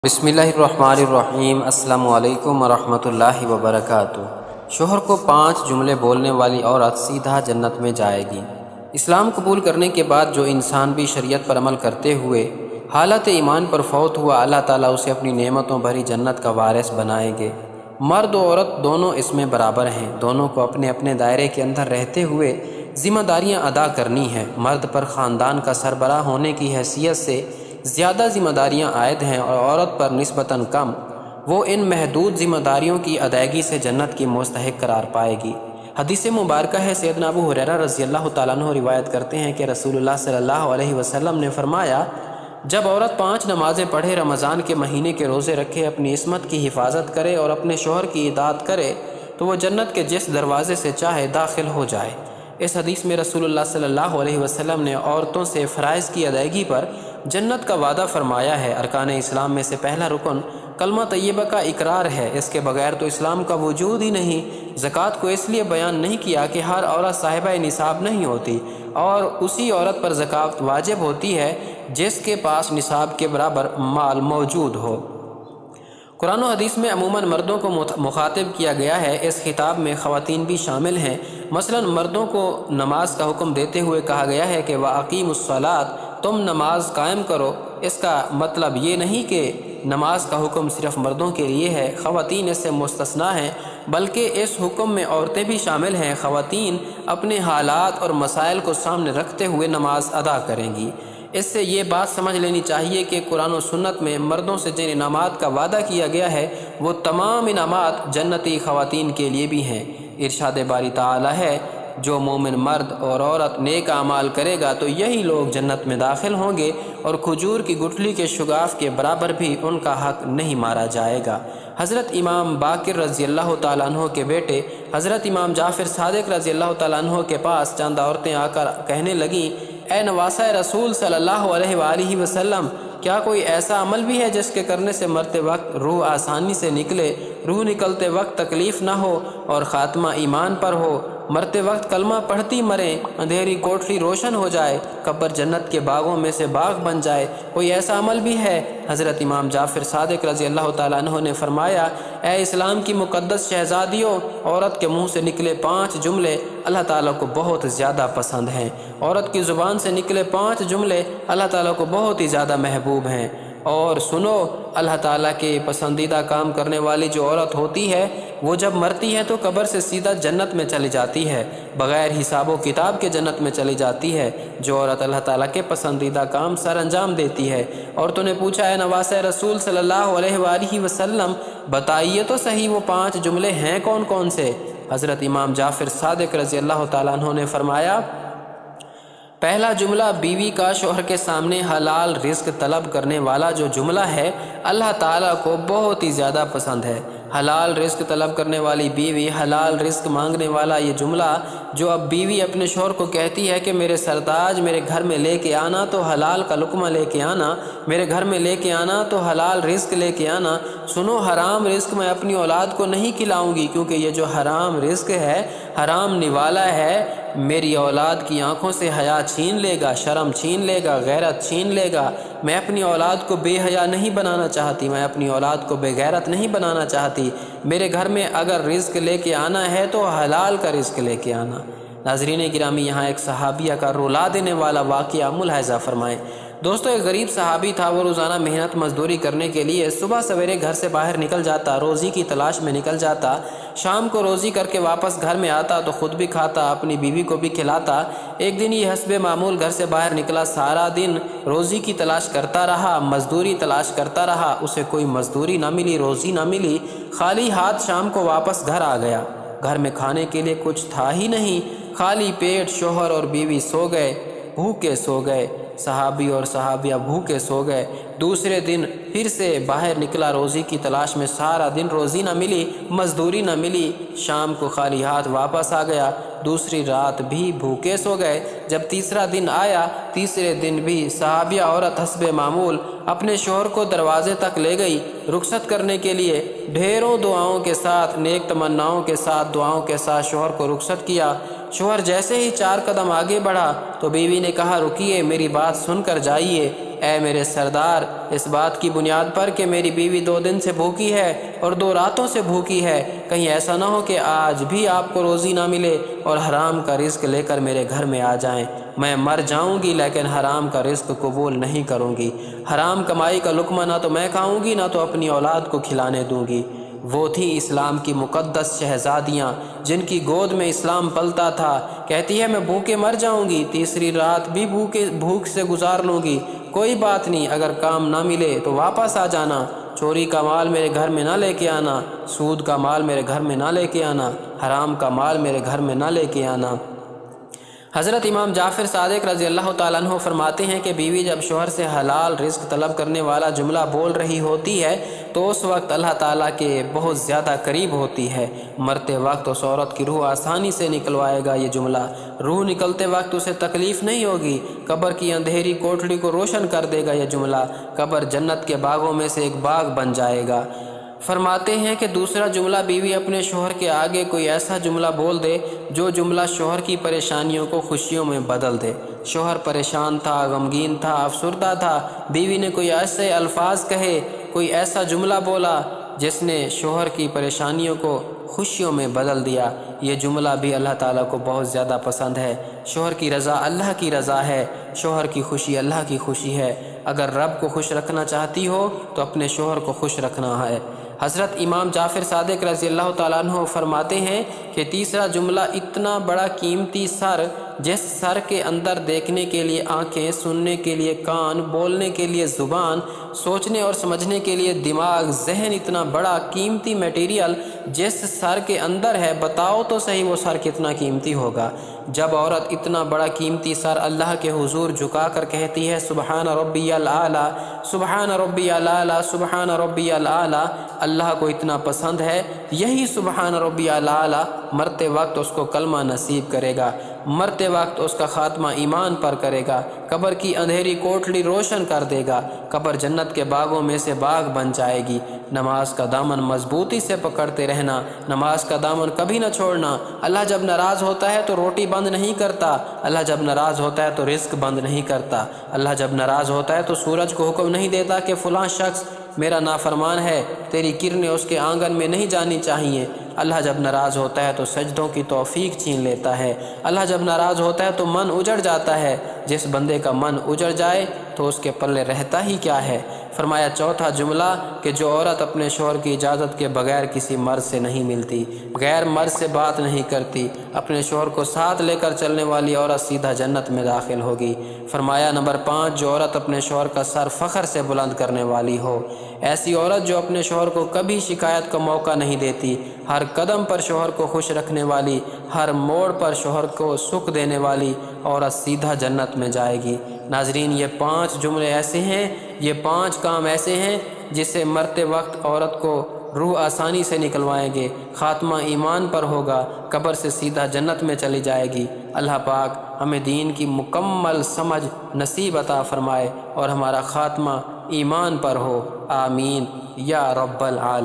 بسم اللہ الرحمن الرحیم۔ السلام علیکم ورحمۃ اللہ وبرکاتہ۔ شوہر کو 5 جملے بولنے والی عورت سیدھا جنت میں جائے گی۔ اسلام قبول کرنے کے بعد جو انسان بھی شریعت پر عمل کرتے ہوئے حالت ایمان پر فوت ہوا، اللہ تعالیٰ اسے اپنی نعمتوں بھری جنت کا وارث بنائیں گے۔ مرد و عورت دونوں اس میں برابر ہیں، دونوں کو اپنے اپنے دائرے کے اندر رہتے ہوئے ذمہ داریاں ادا کرنی ہیں۔ مرد پر خاندان کا سربراہ ہونے کی حیثیت سے زیادہ ذمہ داریاں عائد ہیں اور عورت پر نسبتاً کم۔ وہ ان محدود ذمہ داریوں کی ادائیگی سے جنت کی مستحق قرار پائے گی۔ حدیث مبارکہ ہے، سیدنا ابو ہریرہ رضی اللہ تعالیٰ عنہ روایت کرتے ہیں کہ رسول اللہ صلی اللہ علیہ وسلم نے فرمایا، جب عورت 5 نمازیں پڑھے، رمضان کے مہینے کے روزے رکھے، اپنی عصمت کی حفاظت کرے اور اپنے شوہر کی اطاعت کرے تو وہ جنت کے جس دروازے سے چاہے داخل ہو جائے۔ اس حدیث میں رسول اللہ صلی اللہ علیہ وسلم نے عورتوں سے فرائض کی ادائیگی پر جنت کا وعدہ فرمایا ہے۔ ارکان اسلام میں سے پہلا رکن کلمہ طیبہ کا اقرار ہے، اس کے بغیر تو اسلام کا وجود ہی نہیں۔ زکوٰۃ کو اس لیے بیان نہیں کیا کہ ہر عورت صاحبہ نصاب نہیں ہوتی اور اسی عورت پر زکوٰۃ واجب ہوتی ہے جس کے پاس نصاب کے برابر مال موجود ہو۔ قرآن و حدیث میں عموماً مردوں کو مخاطب کیا گیا ہے، اس خطاب میں خواتین بھی شامل ہیں۔ مثلاً مردوں کو نماز کا حکم دیتے ہوئے کہا گیا ہے کہ وَأَقِیمُوا الصَّلَاةَ، تم نماز قائم کرو۔ اس کا مطلب یہ نہیں کہ نماز کا حکم صرف مردوں کے لیے ہے، خواتین اس سے مستثنیٰ ہیں، بلکہ اس حکم میں عورتیں بھی شامل ہیں۔ خواتین اپنے حالات اور مسائل کو سامنے رکھتے ہوئے نماز ادا کریں گی۔ اس سے یہ بات سمجھ لینی چاہیے کہ قرآن و سنت میں مردوں سے جن انعامات کا وعدہ کیا گیا ہے وہ تمام انعامات جنتی خواتین کے لیے بھی ہیں۔ ارشاد باری تعالیٰ ہے، جو مومن مرد اور عورت نیک اعمال کرے گا تو یہی لوگ جنت میں داخل ہوں گے اور کھجور کی گٹھلی کے شگاف کے برابر بھی ان کا حق نہیں مارا جائے گا۔ حضرت امام باقر رضی اللہ تعالیٰ عنہ کے بیٹے حضرت امام جعفر صادق رضی اللہ تعالیٰ عنہ کے پاس چند عورتیں آ کر کہنے لگیں، اے نواسہ رسول صلی اللہ علیہ وآلہ وسلم، کیا کوئی ایسا عمل بھی ہے جس کے کرنے سے مرتے وقت روح آسانی سے نکلے، روح نکلتے وقت تکلیف نہ ہو اور خاتمہ ایمان پر ہو، مرتے وقت کلمہ پڑھتی مریں، اندھیری کوٹری روشن ہو جائے، قبر جنت کے باغوں میں سے باغ بن جائے، کوئی ایسا عمل بھی ہے؟ حضرت امام جعفر صادق رضی اللہ تعالیٰ عنہ نے فرمایا، اے اسلام کی مقدس شہزادیوں، عورت کے منہ سے نکلے 5 جملے اللہ تعالیٰ کو بہت زیادہ پسند ہیں۔ عورت کی زبان سے نکلے 5 جملے اللہ تعالیٰ کو بہت ہی زیادہ محبوب ہیں۔ اور سنو، اللہ تعالیٰ کے پسندیدہ کام کرنے والی جو عورت ہوتی ہے وہ جب مرتی ہے تو قبر سے سیدھا جنت میں چلی جاتی ہے، بغیر حساب و کتاب کے جنت میں چلی جاتی ہے۔ جو عورت اللہ تعالیٰ کے پسندیدہ کام سر انجام دیتی ہے۔ اور تو نے پوچھا، اے نواسہ رسول صلی اللہ علیہ وآلہ وسلم، بتائیے تو صحیح وہ 5 جملے ہیں کون کون سے؟ حضرت امام جعفر صادق رضی اللہ تعالیٰ عنہ نے فرمایا، پہلا جملہ بیوی کا شوہر کے سامنے حلال رزق طلب کرنے والا جو جملہ ہے اللہ تعالیٰ کو بہت ہی زیادہ پسند ہے۔ حلال رزق طلب کرنے والی بیوی، حلال رزق مانگنے والا یہ جملہ جو اب بیوی اپنے شوہر کو کہتی ہے کہ میرے سرتاج میرے گھر میں لے کے آنا تو حلال کا لقمہ لے کے آنا، میرے گھر میں لے کے آنا تو حلال رزق لے کے آنا۔ سنو، حرام رزق میں اپنی اولاد کو نہیں کھلاؤں گی، کیونکہ یہ جو حرام رزق ہے، حرام نوالا ہے، میری اولاد کی آنکھوں سے حیا چھین لے گا، شرم چھین لے گا، غیرت چھین لے گا۔ میں اپنی اولاد کو بے حیا نہیں بنانا چاہتی، میں اپنی اولاد کو بے غیرت نہیں بنانا چاہتی۔ میرے گھر میں اگر رزق لے کے آنا ہے تو حلال کا رزق لے کے آنا۔ ناظرین گرامی، یہاں ایک صحابیہ کا رلا دینے والا واقعہ ملاحظہ فرمائیں۔ دوستو، ایک غریب صحابی تھا، وہ روزانہ محنت مزدوری کرنے کے لیے صبح سویرے گھر سے باہر نکل جاتا، روزی کی تلاش میں نکل جاتا، شام کو روزی کر کے واپس گھر میں آتا تو خود بھی کھاتا، اپنی بیوی کو بھی کھلاتا۔ ایک دن یہ حسب معمول گھر سے باہر نکلا، سارا دن روزی کی تلاش کرتا رہا، مزدوری تلاش کرتا رہا، اسے کوئی مزدوری نہ ملی، روزی نہ ملی، خالی ہاتھ شام کو واپس گھر آ گیا۔ گھر میں کھانے کے لیے کچھ تھا ہی نہیں، خالی پیٹ شوہر اور بیوی سو گئے، بھوکے سو گئے، صحابی اور صحابیہ بھوکے سو گئے۔ دوسرے دن پھر سے باہر نکلا روزی کی تلاش میں، سارا دن روزی نہ ملی، مزدوری نہ ملی، شام کو خالی ہاتھ واپس آ گیا۔ دوسری رات بھی بھوکے سو گئے۔ جب تیسرا دن آیا، تیسرے دن بھی صحابیہ عورت حسب معمول اپنے شوہر کو دروازے تک لے گئی رخصت کرنے کے لیے، ڈھیروں دعاؤں کے ساتھ، نیک تمناؤں کے ساتھ، دعاؤں کے ساتھ شوہر کو رخصت کیا۔ شوہر جیسے ہی 4 قدم آگے بڑھا تو بیوی نے کہا، رکیے، میری بات سن کر جائیے۔ اے میرے سردار، اس بات کی بنیاد پر کہ میری بیوی 2 دن سے بھوکی ہے اور 2 راتوں سے بھوکی ہے، کہیں ایسا نہ ہو کہ آج بھی آپ کو روزی نہ ملے اور حرام کا رزق لے کر میرے گھر میں آ جائیں۔ میں مر جاؤں گی لیکن حرام کا رزق قبول نہیں کروں گی۔ حرام کمائی کا لقمہ نہ تو میں کھاؤں گی نہ تو اپنی اولاد کو کھلانے دوں گی۔ وہ تھی اسلام کی مقدس شہزادیاں جن کی گود میں اسلام پلتا تھا۔ کہتی ہے میں بھوکے مر جاؤں گی، تیسری رات بھی بھوک سے گزار لوں گی، کوئی بات نہیں، اگر کام نہ ملے تو واپس آ جانا، چوری کا مال میرے گھر میں نہ لے کے آنا، سود کا مال میرے گھر میں نہ لے کے آنا، حرام کا مال میرے گھر میں نہ لے کے آنا۔ حضرت امام جعفر صادق رضی اللہ تعالیٰ عنہ فرماتے ہیں کہ بیوی جب شوہر سے حلال رزق طلب کرنے والا جملہ بول رہی ہوتی ہے تو اس وقت اللہ تعالیٰ کے بہت زیادہ قریب ہوتی ہے۔ مرتے وقت اس عورت کی روح آسانی سے نکلوائے گا یہ جملہ، روح نکلتے وقت اسے تکلیف نہیں ہوگی، قبر کی اندھیری کوٹڑی کو روشن کر دے گا یہ جملہ، قبر جنت کے باغوں میں سے ایک باغ بن جائے گا۔ فرماتے ہیں کہ دوسرا جملہ بیوی اپنے شوہر کے آگے کوئی ایسا جملہ بول دے جو جملہ شوہر کی پریشانیوں کو خوشیوں میں بدل دے۔ شوہر پریشان تھا، غمگین تھا، افسردہ تھا، بیوی نے کوئی ایسے الفاظ کہے، کوئی ایسا جملہ بولا جس نے شوہر کی پریشانیوں کو خوشیوں میں بدل دیا، یہ جملہ بھی اللہ تعالیٰ کو بہت زیادہ پسند ہے۔ شوہر کی رضا اللہ کی رضا ہے، شوہر کی خوشی اللہ کی خوشی ہے۔ اگر رب کو خوش رکھنا چاہتی ہو تو اپنے شوہر کو خوش رکھنا ہے۔ حضرت امام جعفر صادق رضی اللہ تعالیٰ عنہ فرماتے ہیں کہ تیسرا جملہ اتنا بڑا قیمتی سر، جس سر کے اندر دیکھنے کے لیے آنکھیں، سننے کے لیے کان، بولنے کے لیے زبان، سوچنے اور سمجھنے کے لیے دماغ، ذہن، اتنا بڑا قیمتی میٹیریل جس سر کے اندر ہے، بتاؤ تو صحیح وہ سر کتنا قیمتی ہوگا۔ جب عورت اتنا بڑا قیمتی سر اللہ کے حضور جھکا کر کہتی ہے سبحان ربی الاعلیٰ، سبحان ربی الاعلیٰ، سبحان ربی الاعلیٰ، اللہ کو اتنا پسند ہے، یہی سبحان ربی الاعلیٰ مرتے وقت اس کو کلمہ نصیب کرے گا، مرتے وقت اس کا خاتمہ ایمان پر کرے گا، قبر کی اندھیری کوٹڑی روشن کر دے گا، قبر جنت کے باغوں میں سے باغ بن جائے گی۔ نماز کا دامن مضبوطی سے پکڑتے رہنا، نماز کا دامن کبھی نہ چھوڑنا۔ اللہ جب ناراض ہوتا ہے تو روٹی بند نہیں کرتا، اللہ جب ناراض ہوتا ہے تو رزق بند نہیں کرتا، اللہ جب ناراض ہوتا ہے تو سورج کو حکم نہیں دیتا کہ فلاں شخص میرا نافرمان ہے، تیری کرنیں اس کے آنگن میں نہیں جانی چاہیے۔ اللہ جب ناراض ہوتا ہے تو سجدوں کی توفیق چھین لیتا ہے، اللہ جب ناراض ہوتا ہے تو من اجڑ جاتا ہے، جس بندے کا من اجڑ جائے تو اس کے پلے رہتا ہی کیا ہے۔ فرمایا چوتھا جملہ کہ جو عورت اپنے شوہر کی اجازت کے بغیر کسی مرد سے نہیں ملتی، غیر مرد سے بات نہیں کرتی، اپنے شوہر کو ساتھ لے کر چلنے والی عورت سیدھا جنت میں داخل ہوگی۔ فرمایا نمبر 5 جو عورت اپنے شوہر کا سر فخر سے بلند کرنے والی ہو، ایسی عورت جو اپنے شوہر کو کبھی شکایت کا موقع نہیں دیتی، ہر قدم پر شوہر کو خوش رکھنے والی، ہر موڑ پر شوہر کو سکھ دینے والی عورت سیدھا جنت میں جائے گی۔ ناظرین، یہ 5 جملے ایسے ہیں، یہ 5 کام ایسے ہیں جسے مرتے وقت عورت کو روح آسانی سے نکلوائیں گے، خاتمہ ایمان پر ہوگا، قبر سے سیدھا جنت میں چلی جائے گی۔ اللہ پاک ہمیں دین کی مکمل سمجھ نصیب عطا فرمائے اور ہمارا خاتمہ ایمان پر ہو، آمین یا رب العالمین۔